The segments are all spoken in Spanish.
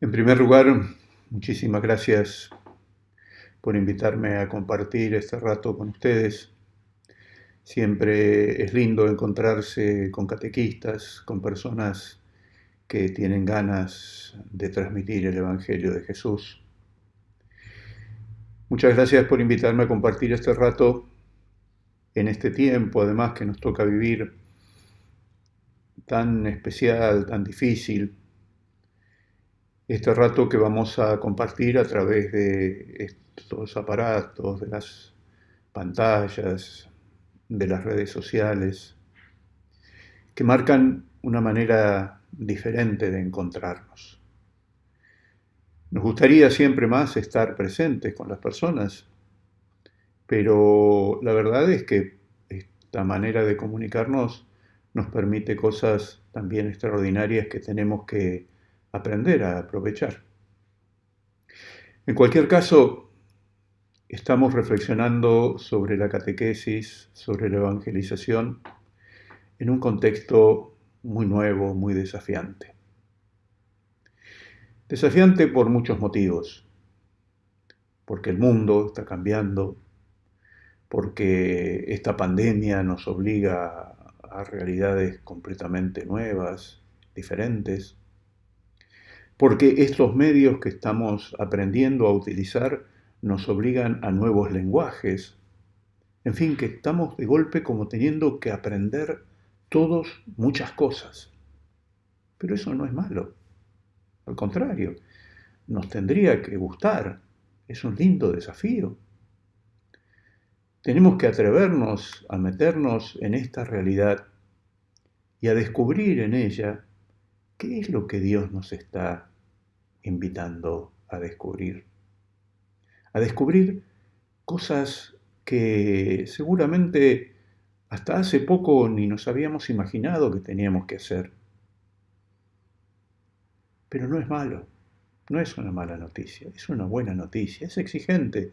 En primer lugar, muchísimas gracias por invitarme a compartir este rato con ustedes. Siempre es lindo encontrarse con catequistas, con personas que tienen ganas de transmitir el Evangelio de Jesús. Muchas gracias por invitarme a compartir este rato en este tiempo, además que nos toca vivir tan especial, tan difícil. Este rato que vamos a compartir a través de estos aparatos, de las pantallas, de las redes sociales, que marcan una manera diferente de encontrarnos. Nos gustaría siempre más estar presentes con las personas, pero la verdad es que esta manera de comunicarnos nos permite cosas también extraordinarias que tenemos que aprender a aprovechar. En cualquier caso, estamos reflexionando sobre la catequesis, sobre la evangelización, en un contexto muy nuevo, muy desafiante. Desafiante por muchos motivos, porque el mundo está cambiando, porque esta pandemia nos obliga a realidades completamente nuevas, diferentes, porque estos medios que estamos aprendiendo a utilizar nos obligan a nuevos lenguajes, en fin, que estamos de golpe como teniendo que aprender todos muchas cosas. Pero eso no es malo, al contrario, nos tendría que gustar, es un lindo desafío. Tenemos que atrevernos a meternos en esta realidad y a descubrir en ella qué es lo que Dios nos está invitando a descubrir. A descubrir cosas que seguramente hasta hace poco ni nos habíamos imaginado que teníamos que hacer. Pero no es malo, no es una mala noticia, es una buena noticia, es exigente,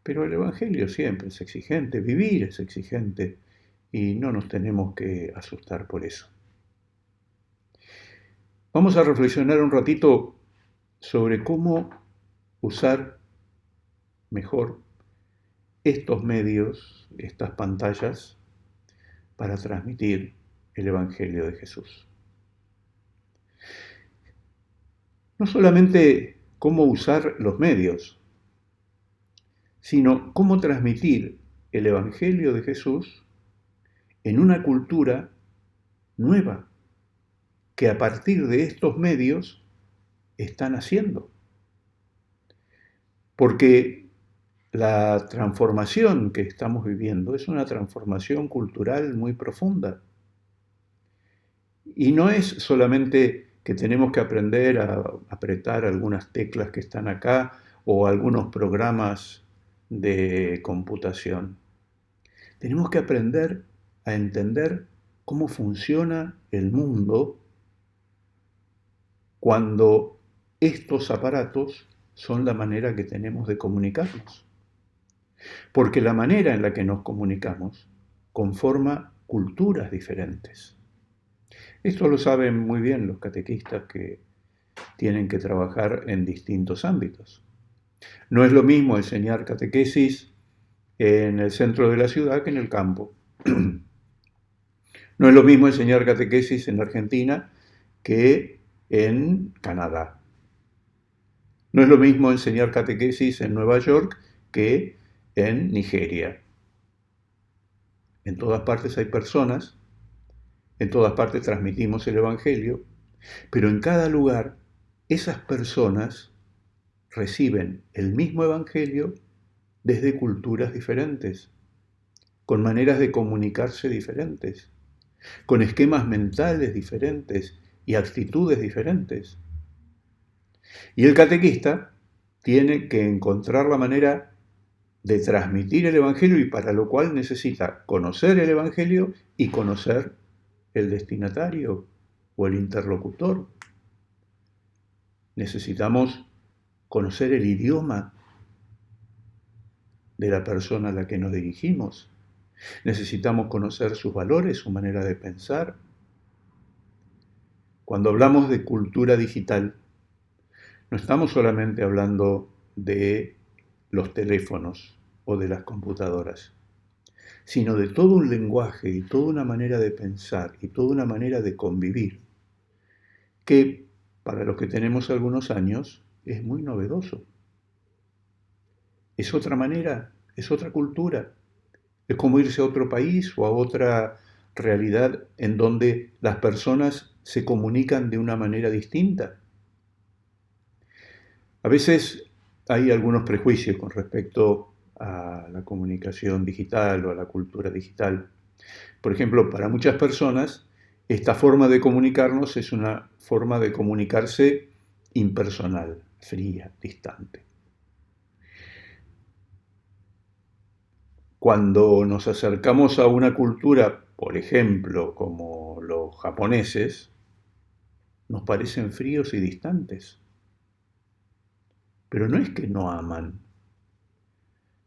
pero el Evangelio siempre es exigente, vivir es exigente y no nos tenemos que asustar por eso. Vamos a reflexionar un ratito sobre cómo usar mejor estos medios, estas pantallas, para transmitir el Evangelio de Jesús. No solamente cómo usar los medios, sino cómo transmitir el Evangelio de Jesús en una cultura nueva que a partir de estos medios están haciendo. Porque la transformación que estamos viviendo es una transformación cultural muy profunda. Y no es solamente que tenemos que aprender a apretar algunas teclas que están acá o algunos programas de computación. Tenemos que aprender a entender cómo funciona el mundo cuando estos aparatos son la manera que tenemos de comunicarnos. Porque la manera en la que nos comunicamos conforma culturas diferentes. Esto lo saben muy bien los catequistas que tienen que trabajar en distintos ámbitos. No es lo mismo enseñar catequesis en el centro de la ciudad que en el campo. No es lo mismo enseñar catequesis en Argentina que en Canadá. No es lo mismo enseñar catequesis en Nueva York que en Nigeria. En todas partes hay personas, en todas partes transmitimos el Evangelio, pero en cada lugar esas personas reciben el mismo Evangelio desde culturas diferentes, con maneras de comunicarse diferentes, con esquemas mentales diferentes y actitudes diferentes. Y el catequista tiene que encontrar la manera de transmitir el Evangelio y para lo cual necesita conocer el Evangelio y conocer el destinatario o el interlocutor. Necesitamos conocer el idioma de la persona a la que nos dirigimos. Necesitamos conocer sus valores, su manera de pensar. Cuando hablamos de cultura digital, No estamos solamente hablando de los teléfonos o de las computadoras, sino de todo un lenguaje y toda una manera de pensar y toda una manera de convivir que para los que tenemos algunos años es muy novedoso. Es otra manera, es otra cultura, es como irse a otro país o a otra realidad en donde las personas se comunican de una manera distinta. A veces hay algunos prejuicios con respecto a la comunicación digital o a la cultura digital. Por ejemplo, para muchas personas, esta forma de comunicarnos es una forma de comunicarse impersonal, fría, distante. Cuando nos acercamos a una cultura, por ejemplo, como los japoneses, nos parecen fríos y distantes. Pero no es que no aman,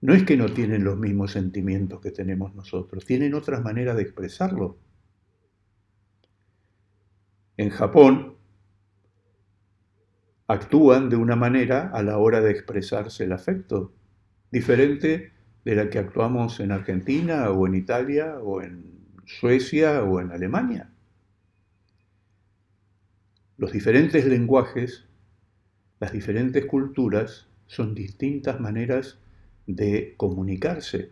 no es que no tienen los mismos sentimientos que tenemos nosotros, tienen otras maneras de expresarlo. En Japón actúan de una manera a la hora de expresarse el afecto, diferente de la que actuamos en Argentina o en Italia o en Suecia o en Alemania. Los diferentes lenguajes, las diferentes culturas son distintas maneras de comunicarse.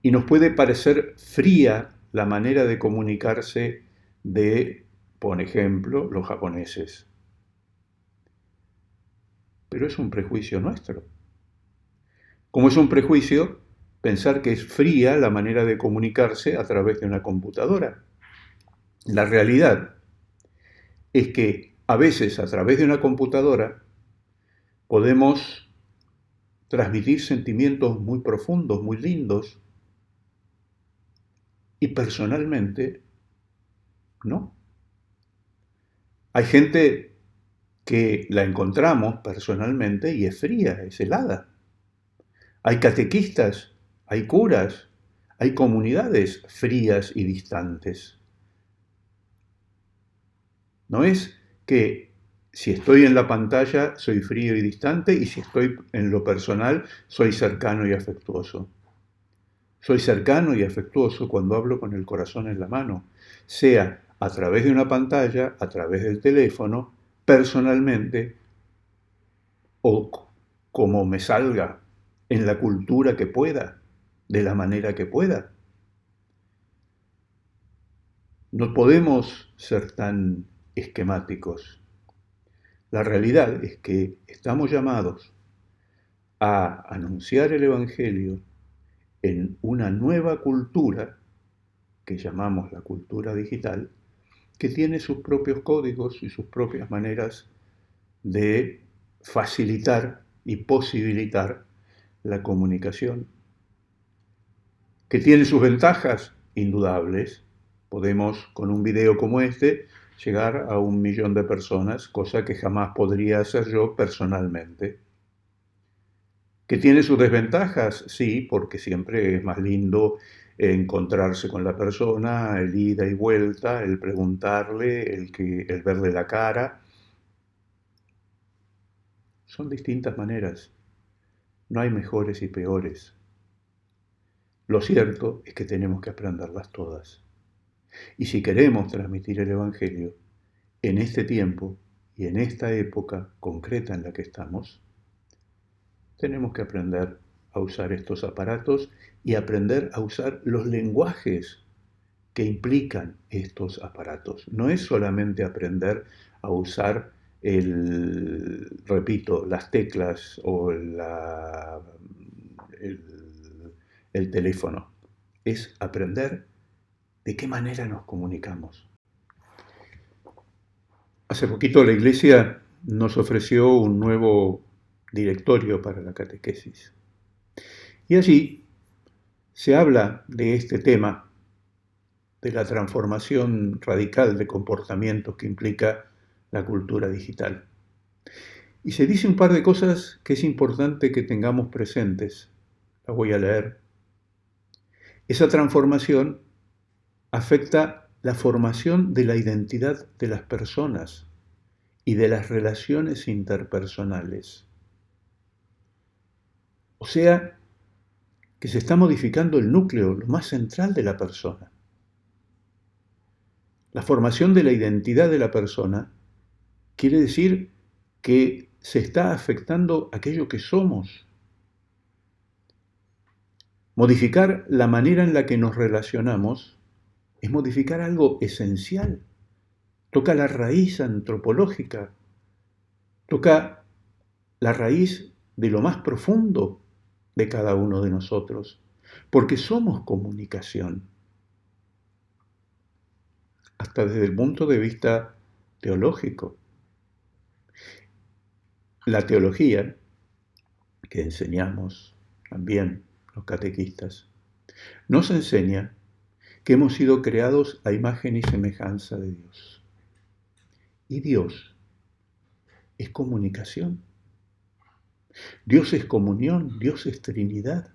Y nos puede parecer fría la manera de comunicarse de, por ejemplo, los japoneses. Pero es un prejuicio nuestro. Como es un prejuicio pensar que es fría la manera de comunicarse a través de una computadora. La realidad es que a veces a través de una computadora podemos transmitir sentimientos muy profundos, muy lindos, y personalmente no. Hay gente que la encontramos personalmente y es fría, es helada. Hay catequistas, hay curas, hay comunidades frías y distantes. No es que si estoy en la pantalla soy frío y distante y si estoy en lo personal soy cercano y afectuoso. Soy cercano y afectuoso cuando hablo con el corazón en la mano, sea a través de una pantalla, a través del teléfono, personalmente o como me salga, en la cultura que pueda, de la manera que pueda. No podemos ser tan esquemáticos. La realidad es que estamos llamados a anunciar el Evangelio en una nueva cultura, que llamamos la cultura digital, que tiene sus propios códigos y sus propias maneras de facilitar y posibilitar la comunicación, que tiene sus ventajas indudables. Podemos, con un video como este, llegar a 1 millón de personas, cosa que jamás podría hacer yo personalmente. ¿Que tiene sus desventajas? Sí, porque siempre es más lindo encontrarse con la persona, el ida y vuelta, el preguntarle, el verle la cara. Son distintas maneras. No hay mejores y peores. Lo cierto es que tenemos que aprenderlas todas. Y si queremos transmitir el Evangelio en este tiempo y en esta época concreta en la que estamos, tenemos que aprender a usar estos aparatos y aprender a usar los lenguajes que implican estos aparatos. No es solamente aprender a usar repito, las teclas o el teléfono. Es aprender de qué manera nos comunicamos. Hace poquito la Iglesia nos ofreció un nuevo directorio para la catequesis. Y allí se habla de este tema, de la transformación radical de comportamientos que implica la cultura digital. Y se dice un par de cosas que es importante que tengamos presentes. Las voy a leer. Esa transformación afecta la formación de la identidad de las personas y de las relaciones interpersonales. O sea, que se está modificando el núcleo, lo más central de la persona. La formación de la identidad de la persona quiere decir que se está afectando aquello que somos. Modificar la manera en la que nos relacionamos es modificar algo esencial. Toca la raíz antropológica, toca la raíz de lo más profundo de cada uno de nosotros, porque somos comunicación. Hasta desde el punto de vista teológico. La teología, que enseñamos también los catequistas, nos enseña que hemos sido creados a imagen y semejanza de Dios. Y Dios es comunicación. Dios es comunión, Dios es Trinidad.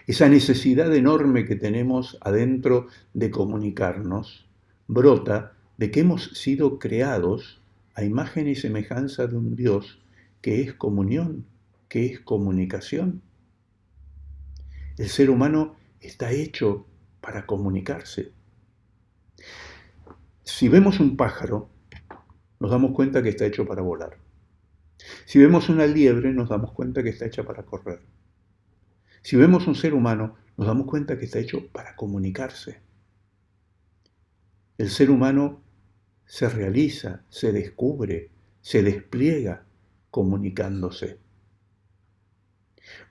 Esa necesidad enorme que tenemos adentro de comunicarnos brota de que hemos sido creados a imagen y semejanza de un Dios que es comunión, que es comunicación. El ser humano está hecho para comunicarse. Si vemos un pájaro, nos damos cuenta que está hecho para volar. Si vemos una liebre, nos damos cuenta que está hecha para correr. Si vemos un ser humano, nos damos cuenta que está hecho para comunicarse. El ser humano se realiza, se descubre, se despliega comunicándose.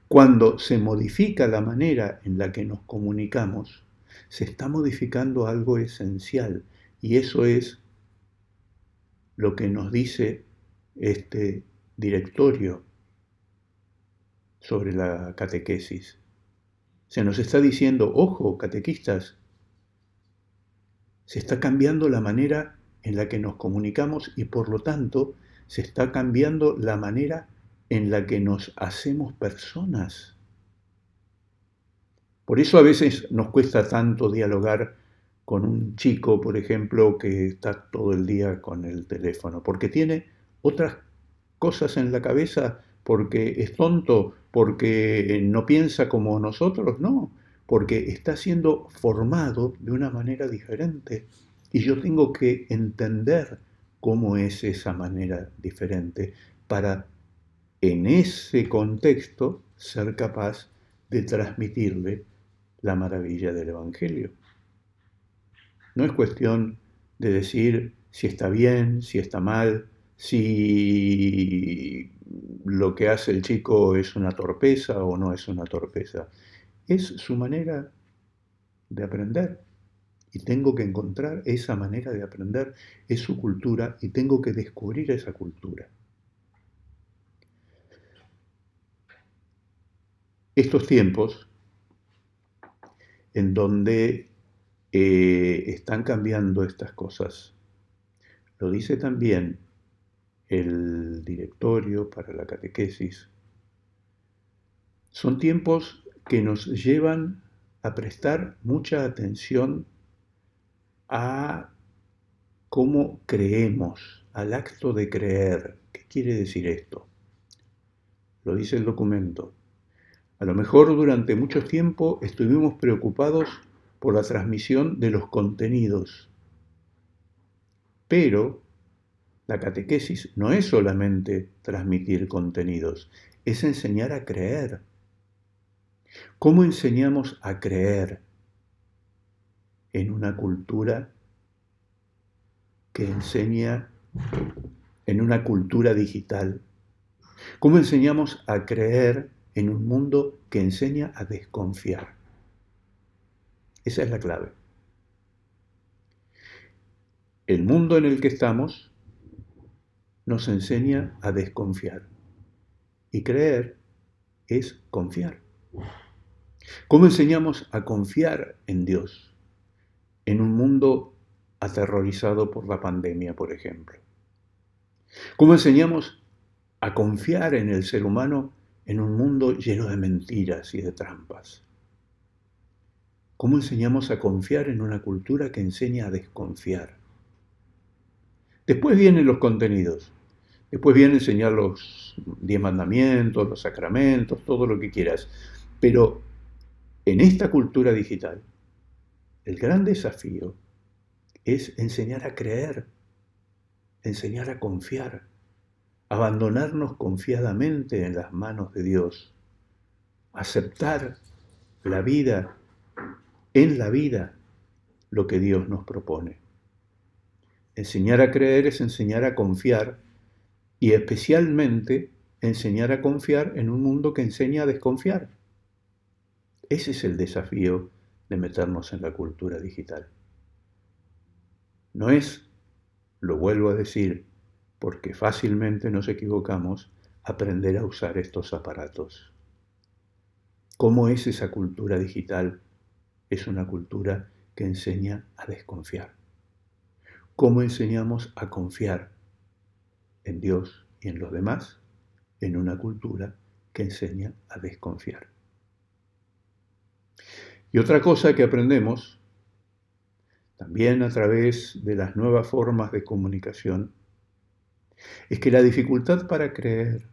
Cuando se modifica la manera en la que nos comunicamos, se está modificando algo esencial, y eso es lo que nos dice este directorio sobre la catequesis. Se nos está diciendo, ojo, catequistas, se está cambiando la manera en la que nos comunicamos y por lo tanto se está cambiando la manera en la que nos hacemos personas. Por eso a veces nos cuesta tanto dialogar con un chico, por ejemplo, que está todo el día con el teléfono, porque tiene otras cosas en la cabeza, porque es tonto, porque no piensa como nosotros, no, porque está siendo formado de una manera diferente y yo tengo que entender cómo es esa manera diferente para en ese contexto ser capaz de transmitirle la maravilla del Evangelio. No es cuestión de decir si está bien, si está mal, si lo que hace el chico es una torpeza o no es una torpeza. Es su manera de aprender. Y tengo que encontrar esa manera de aprender, es su cultura y tengo que descubrir esa cultura. Estos tiempos en donde están cambiando estas cosas, lo dice también el directorio para la catequesis, son tiempos que nos llevan a prestar mucha atención a cómo creemos, al acto de creer. ¿Qué quiere decir esto? Lo dice el documento. A lo mejor durante mucho tiempo estuvimos preocupados por la transmisión de los contenidos, pero la catequesis no es solamente transmitir contenidos, es enseñar a creer. ¿Cómo enseñamos a creer en una cultura que enseña, en una cultura digital? ¿Cómo enseñamos a creer en un mundo que enseña a desconfiar? Esa es la clave. El mundo en el que estamos nos enseña a desconfiar. Y creer es confiar. ¿Cómo enseñamos a confiar en Dios en un mundo aterrorizado por la pandemia, por ejemplo? ¿Cómo enseñamos a confiar en el ser humano en un mundo lleno de mentiras y de trampas? ¿Cómo enseñamos a confiar en una cultura que enseña a desconfiar? Después vienen los contenidos. Después viene enseñar los 10 mandamientos, los sacramentos, todo lo que quieras. Pero en esta cultura digital, el gran desafío es enseñar a creer, enseñar a confiar, abandonarnos confiadamente en las manos de Dios, aceptar la vida, en la vida, lo que Dios nos propone. Enseñar a creer es enseñar a confiar y especialmente enseñar a confiar en un mundo que enseña a desconfiar. Ese es el desafío de meternos en la cultura digital. No es, lo vuelvo a decir, porque fácilmente nos equivocamos, aprender a usar estos aparatos. ¿Cómo es esa cultura digital? Es una cultura que enseña a desconfiar. ¿Cómo enseñamos a confiar en Dios y en los demás? En una cultura que enseña a desconfiar. Y otra cosa que aprendemos, también a través de las nuevas formas de comunicación, es que la dificultad para creer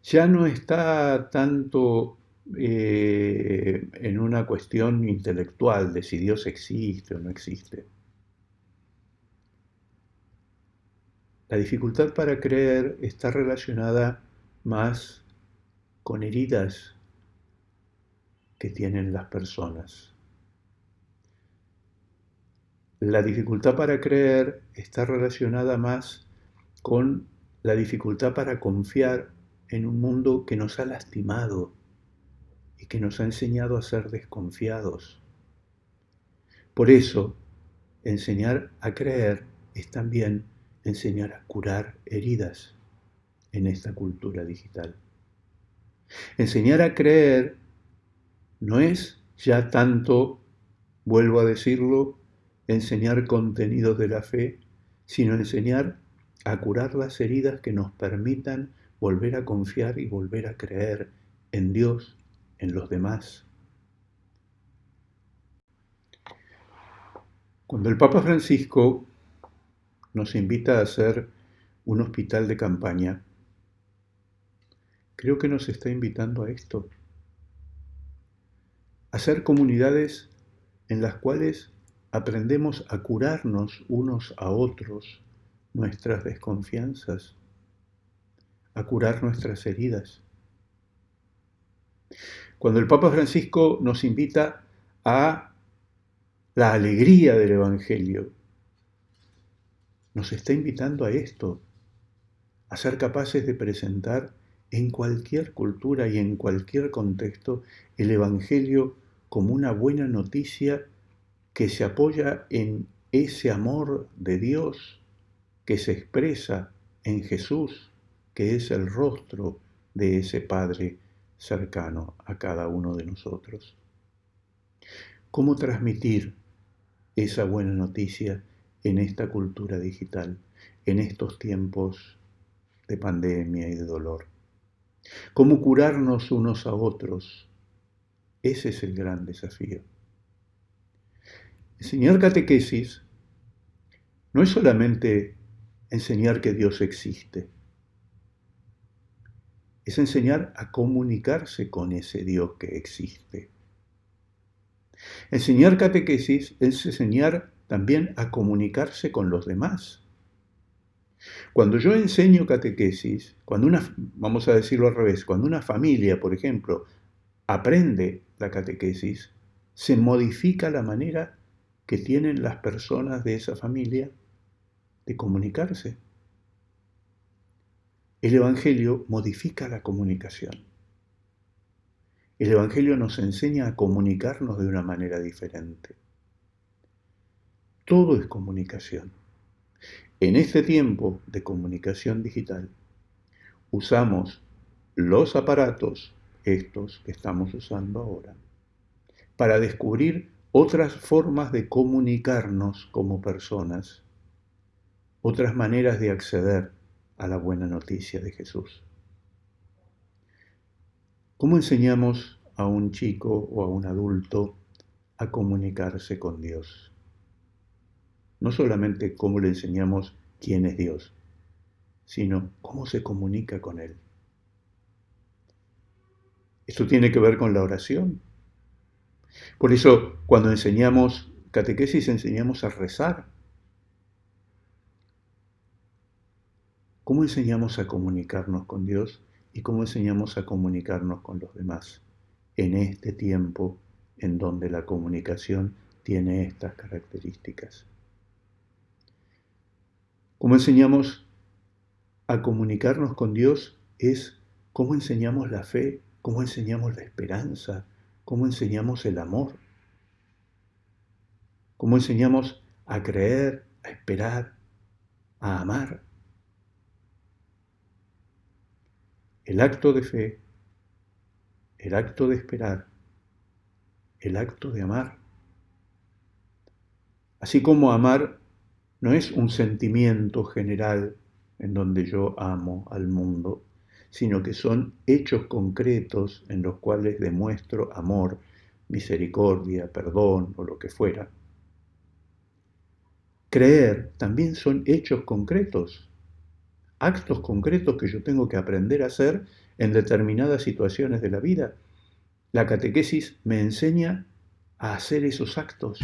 ya no está tanto en una cuestión intelectual de si Dios existe o no existe. La dificultad para creer está relacionada más con heridas que tienen las personas. La dificultad para creer está relacionada más con la dificultad para confiar en un mundo que nos ha lastimado y que nos ha enseñado a ser desconfiados. Por eso, enseñar a creer es también enseñar a curar heridas en esta cultura digital. Enseñar a creer no es ya tanto, vuelvo a decirlo, enseñar contenidos de la fe, sino enseñar a curar las heridas que nos permitan volver a confiar y volver a creer en Dios, en los demás. Cuando el Papa Francisco nos invita a hacer un hospital de campaña, creo que nos está invitando a esto, a ser comunidades en las cuales aprendemos a curarnos unos a otros nuestras desconfianzas, a curar nuestras heridas. Cuando el Papa Francisco nos invita a la alegría del Evangelio, nos está invitando a esto, a ser capaces de presentar en cualquier cultura y en cualquier contexto el Evangelio como una buena noticia que se apoya en ese amor de Dios que se expresa en Jesús, que es el rostro de ese Padre cercano a cada uno de nosotros. ¿Cómo transmitir esa buena noticia en esta cultura digital, en estos tiempos de pandemia y de dolor? ¿Cómo curarnos unos a otros? Ese es el gran desafío. Enseñar catequesis no es solamente enseñar que Dios existe, es enseñar a comunicarse con ese Dios que existe. Enseñar catequesis es enseñar también a comunicarse con los demás. Cuando yo enseño catequesis, vamos a decirlo al revés, cuando una familia, por ejemplo, aprende la catequesis, se modifica la manera que tienen las personas de esa familia de comunicarse. El Evangelio modifica la comunicación. El Evangelio nos enseña a comunicarnos de una manera diferente. Todo es comunicación. En este tiempo de comunicación digital, usamos los aparatos, estos que estamos usando ahora, para descubrir otras formas de comunicarnos como personas, otras maneras de acceder a la buena noticia de Jesús. ¿Cómo enseñamos a un chico o a un adulto a comunicarse con Dios? no solamente cómo le enseñamos quién es Dios, sino cómo se comunica con Él. Esto tiene que ver con la oración. Por eso, cuando enseñamos catequesis, enseñamos a rezar. ¿Cómo enseñamos a comunicarnos con Dios y cómo enseñamos a comunicarnos con los demás en este tiempo en donde la comunicación tiene estas características? ¿Cómo enseñamos a comunicarnos con Dios? Es cómo enseñamos la fe, cómo enseñamos la esperanza, cómo enseñamos el amor, cómo enseñamos a creer, a esperar, a amar. El acto de fe, el acto de esperar, el acto de amar. Así como amar no es un sentimiento general en donde yo amo al mundo, sino que son hechos concretos en los cuales demuestro amor, misericordia, perdón o lo que fuera. Creer también son hechos concretos, actos concretos que yo tengo que aprender a hacer en determinadas situaciones de la vida. La catequesis me enseña a hacer esos actos,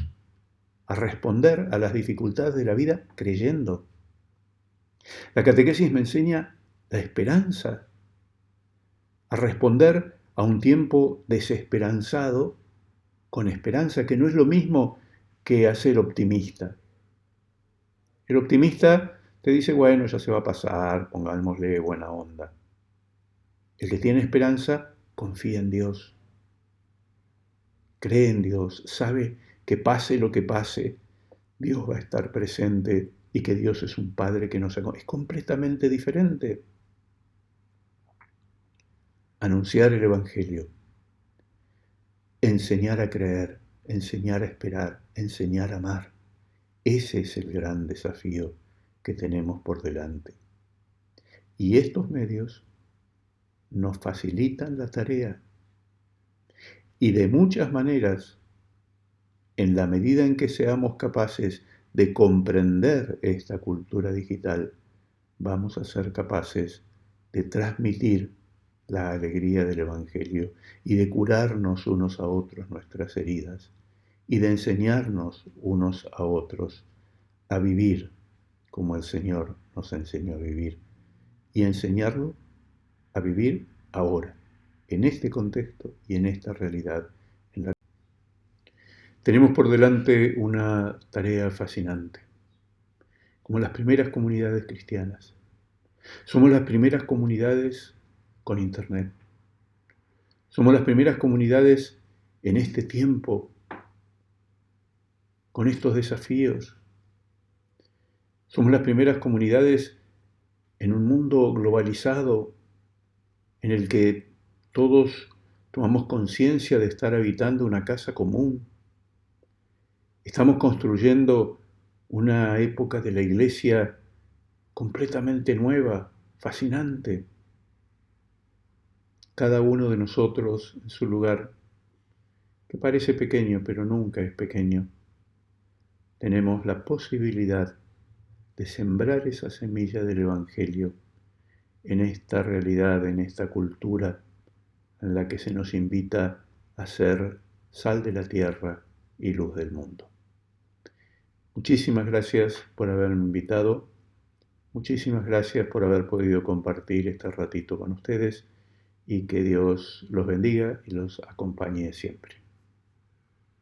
a responder a las dificultades de la vida creyendo. La catequesis me enseña la esperanza, a responder a un tiempo desesperanzado con esperanza, que no es lo mismo que hacer optimista. El optimista te dice, bueno, ya se va a pasar, pongámosle buena onda. El que tiene esperanza confía en Dios, cree en Dios, sabe que pase lo que pase, Dios va a estar presente y que Dios es un Padre que nos acompaña. Es completamente diferente. Anunciar el Evangelio, enseñar a creer, enseñar a esperar, enseñar a amar. Ese es el gran desafío que tenemos por delante. Y estos medios nos facilitan la tarea. Y de muchas maneras, en la medida en que seamos capaces de comprender esta cultura digital, vamos a ser capaces de transmitir la alegría del Evangelio y de curarnos unos a otros nuestras heridas y de enseñarnos unos a otros a vivir como el Señor nos enseñó a vivir y enseñarlo a vivir ahora, en este contexto y en esta realidad. Tenemos por delante una tarea fascinante, como las primeras comunidades cristianas. Somos las primeras comunidades con Internet. Somos las primeras comunidades en este tiempo, con estos desafíos. Somos las primeras comunidades en un mundo globalizado en el que todos tomamos conciencia de estar habitando una casa común. Estamos construyendo una época de la Iglesia completamente nueva, fascinante. Cada uno de nosotros en su lugar, que parece pequeño, pero nunca es pequeño, tenemos la posibilidad de sembrar esa semilla del Evangelio en esta realidad, en esta cultura en la que se nos invita a ser sal de la tierra y luz del mundo. Muchísimas gracias por haberme invitado. Muchísimas gracias por haber podido compartir este ratito con ustedes y que Dios los bendiga y los acompañe siempre.